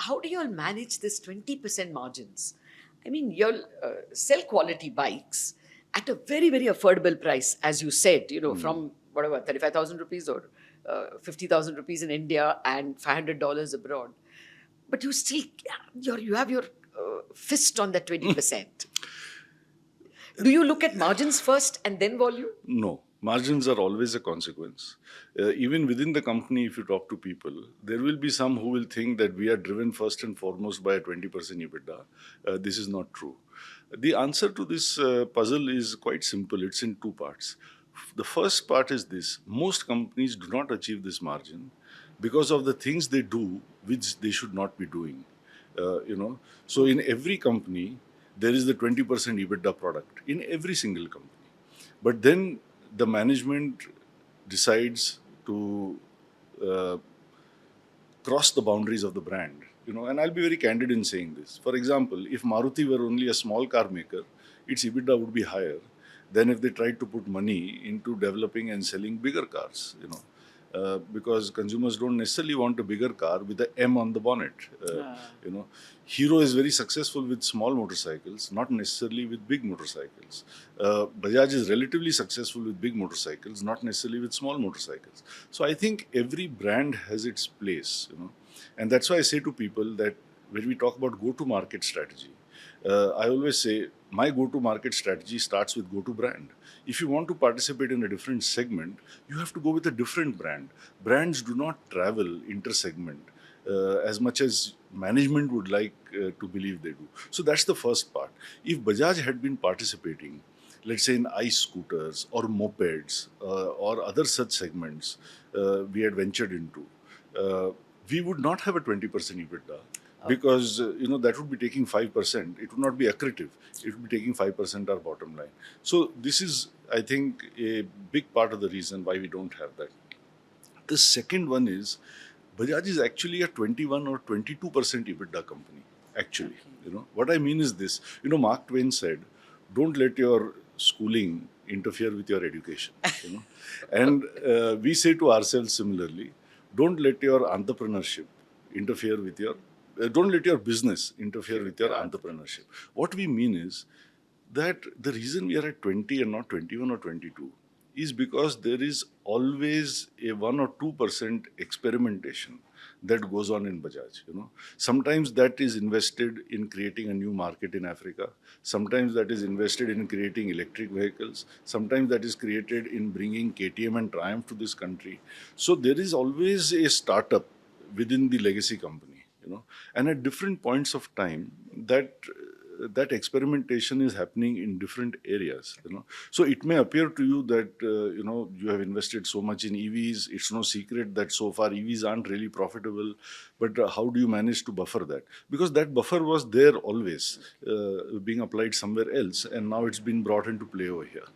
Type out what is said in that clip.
how do you all manage this 20% margins? I mean, you all sell quality bikes at a very, very affordable price, as you said, from whatever, 35,000 rupees or 50,000 rupees in India and $500 abroad. But you still, you have your fist on that 20%. Do you look at margins first and then volume? No, margins are always a consequence. Even within the company, if you talk to people, there will be some who will think that we are driven first and foremost by a 20% EBITDA. This is not true. The answer to this puzzle is quite simple. It's in two parts. The first part is this: most companies do not achieve this margin because of the things they do which they should not be doing. So in every company, there is the 20% EBITDA product in every single company. But then the management decides to cross the boundaries of the brand. And I'll be very candid in saying this. For example, if Maruti were only a small car maker, its EBITDA would be higher than if they tried to put money into developing and selling bigger cars. Because consumers don't necessarily want a bigger car with a M on the bonnet. Hero is very successful with small motorcycles, not necessarily with big motorcycles. Bajaj is relatively successful with big motorcycles, not necessarily with small motorcycles. So I think every brand has its place, and that's why I say to people that when we talk about go-to-market strategy, I always say my go-to-market strategy starts with go-to brand. If you want to participate in a different segment, you have to go with a different brand. Brands do not travel inter-segment as much as management would like to believe they do. So that's the first part. If Bajaj had been participating, let's say in ICE scooters or mopeds or other such segments we had ventured into, we would not have a 20% EBITDA. Because that would be taking 5%. It would not be accretive. It would be taking 5% our bottom line. So this is, I think, a big part of the reason why we don't have that. The second one is Bajaj is actually a 21 or 22% EBITDA company. Actually, what I mean is this. Mark Twain said, "Don't let your schooling interfere with your education." And we say to ourselves similarly, "Don't let your entrepreneurship interfere with your." Don't let your business interfere with your entrepreneurship. What we mean is that the reason we are at 20 and not 21 or 22 is because there is always a 1 or 2% experimentation that goes on in Bajaj. Sometimes that is invested in creating a new market in Africa. Sometimes that is invested in creating electric vehicles. Sometimes that is created in bringing KTM and Triumph to this country. So there is always a startup within the legacy company. And at different points of time, that experimentation is happening in different areas. So it may appear to you that you have invested so much in EVs. It's no secret that so far EVs aren't really profitable. But how do you manage to buffer that? Because that buffer was there always, being applied somewhere else, and now it's been brought into play over here.